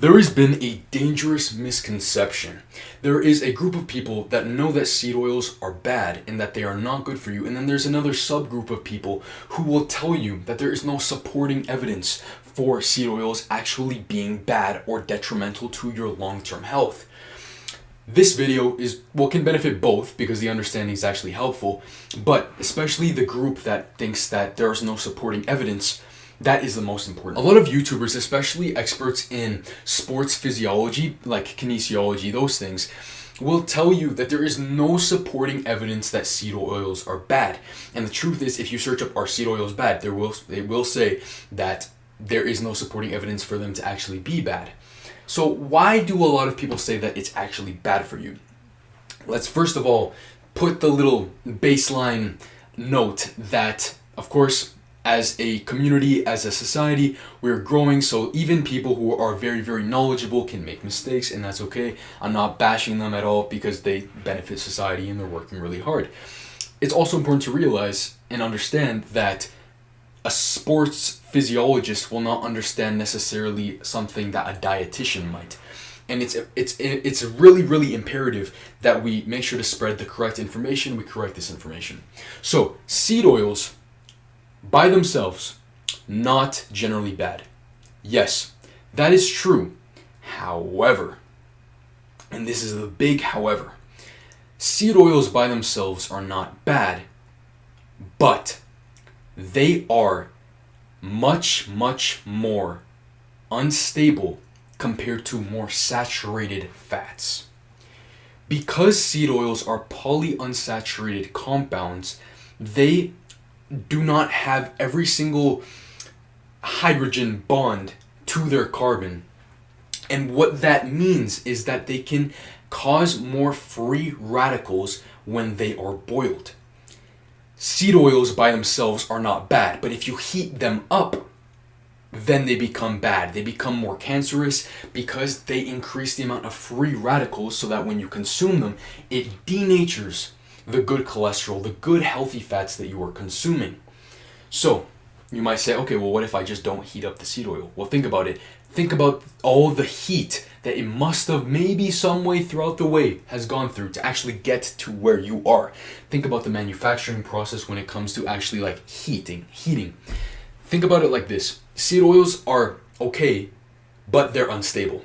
There has been a dangerous misconception. There is a group of people that know that seed oils are bad and that they are not good for you, and then there's another subgroup of people who will tell you that there is no supporting evidence for seed oils actually being bad or detrimental to your long-term health. This video can benefit both because the understanding is actually helpful, but especially the group that thinks that there is no supporting evidence, that is the most important. A lot of YouTubers, especially experts in sports physiology, like kinesiology, those things, will tell you that there is no supporting evidence that seed oils are bad. And the truth is, if you search up "are seed oils bad?", they will say that there is no supporting evidence for them to actually be bad. So why do a lot of people say that it's actually bad for you? Let's first of all put the little baseline note that, of course, as a community, as a society, we're growing, so even people who are very, very knowledgeable can make mistakes, and that's okay. I'm not bashing them at all because they benefit society and they're working really hard. It's also important to realize and understand that a sports physiologist will not understand necessarily something that a dietitian might. And it's really, really imperative that we make sure to spread the correct information, we correct this information. So, seed oils, by themselves, not generally bad. Yes, that is true. However, and this is the big however, seed oils by themselves are not bad, but they are much, much more unstable compared to more saturated fats. Because seed oils are polyunsaturated compounds, they do not have every single hydrogen bond to their carbon. And what that means is that they can cause more free radicals when they are boiled. Seed oils by themselves are not bad, but if you heat them up, then they become bad. They become more cancerous because they increase the amount of free radicals so that when you consume them, it denatures the good cholesterol, the good healthy fats that you are consuming. So, you might say, okay, well, what if I just don't heat up the seed oil? Well, think about it. Think about all the heat that it must have maybe some way throughout the way has gone through to actually get to where you are. Think about the manufacturing process when it comes to actually like heating. Think about it like this. Seed oils are okay, but they're unstable.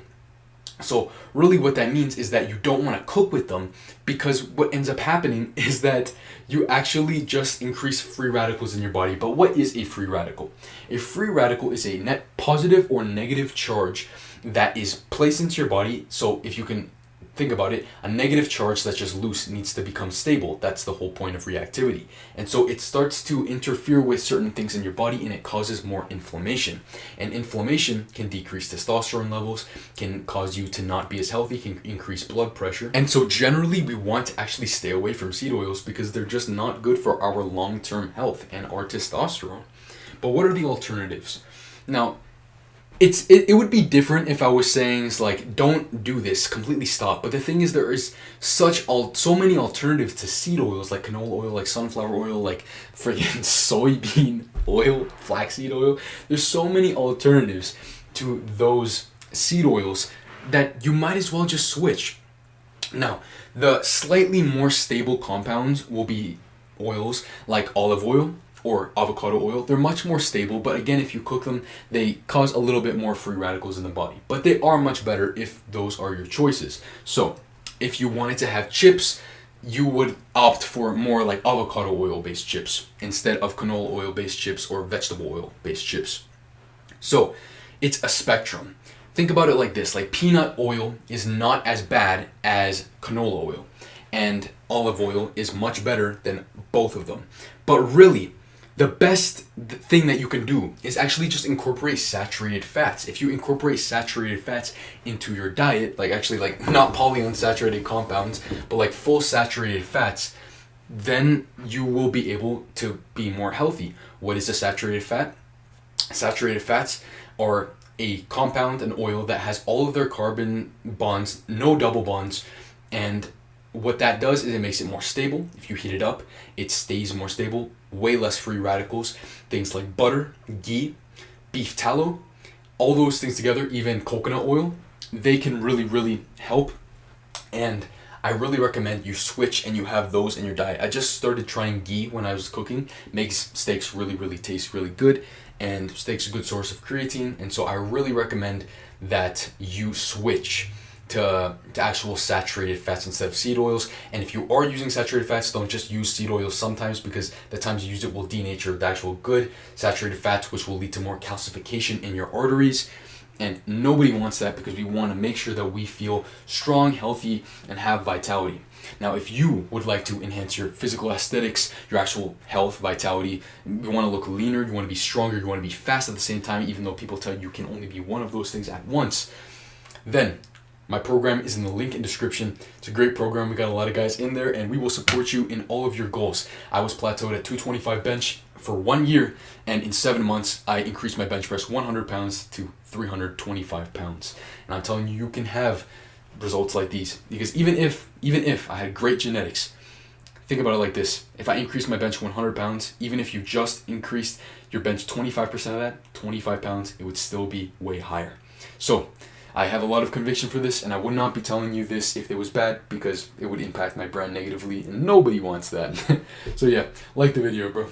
So really what that means is that you don't want to cook with them, because what ends up happening is that you actually just increase free radicals in your body. But what is a free radical? A free radical is a net positive or negative charge that is placed into your body. So if you can think about it, a negative charge that's just loose needs to become stable. That's the whole point of reactivity. And so it starts to interfere with certain things in your body and it causes more inflammation. And inflammation can decrease testosterone levels, can cause you to not be as healthy, can increase blood pressure. And so generally we want to actually stay away from seed oils because they're just not good for our long-term health and our testosterone. But what are the alternatives? Now, it would be different if I was saying it's like, don't do this, completely stop. But the thing is, there is so many alternatives to seed oils, like canola oil, like sunflower oil, like friggin' soybean oil, flaxseed oil. There's so many alternatives to those seed oils that you might as well just switch. Now, the slightly more stable compounds will be oils like olive oil or avocado oil. They're much more stable, but again, if you cook them, they cause a little bit more free radicals in the body. But they are much better if those are your choices. So, if you wanted to have chips, you would opt for more like avocado oil-based chips instead of canola oil-based chips or vegetable oil-based chips. So, it's a spectrum. Think about it like this, like peanut oil is not as bad as canola oil, and olive oil is much better than both of them. But really, the best thing that you can do is actually just incorporate saturated fats. If you incorporate saturated fats into your diet, like actually like not polyunsaturated compounds, but like full saturated fats, then you will be able to be more healthy. What is a saturated fat? Saturated fats are a compound, an oil that has all of their carbon bonds, no double bonds, and what that does is it makes it more stable. If you heat it up, it stays more stable, way less free radicals. Things like butter, ghee, beef tallow, all those things together, even coconut oil, they can really, really help. And I really recommend you switch and you have those in your diet. I just started trying ghee when I was cooking. Makes steaks really, really taste really good. And steak's a good source of creatine. And so I really recommend that you switch to actual saturated fats instead of seed oils. And if you are using saturated fats, don't just use seed oils sometimes, because the times you use it will denature the actual good saturated fats, which will lead to more calcification in your arteries. And nobody wants that, because we want to make sure that we feel strong, healthy, and have vitality. Now, if you would like to enhance your physical aesthetics, your actual health, vitality, you want to look leaner, you want to be stronger, you want to be fast at the same time, even though people tell you can only be one of those things at once, then my program is in the link in description. It's a great program. We got a lot of guys in there, and we will support you in all of your goals. I was plateaued at 225 bench for 1 year, and in 7 months, I increased my bench press 100 pounds to 325 pounds. And I'm telling you, you can have results like these, because even if I had great genetics, think about it like this: if I increased my bench 100 pounds, even if you just increased your bench 25% of that, 25 pounds, it would still be way higher. So I have a lot of conviction for this, and I would not be telling you this if it was bad, because it would impact my brand negatively, and nobody wants that. So yeah, like the video, bro.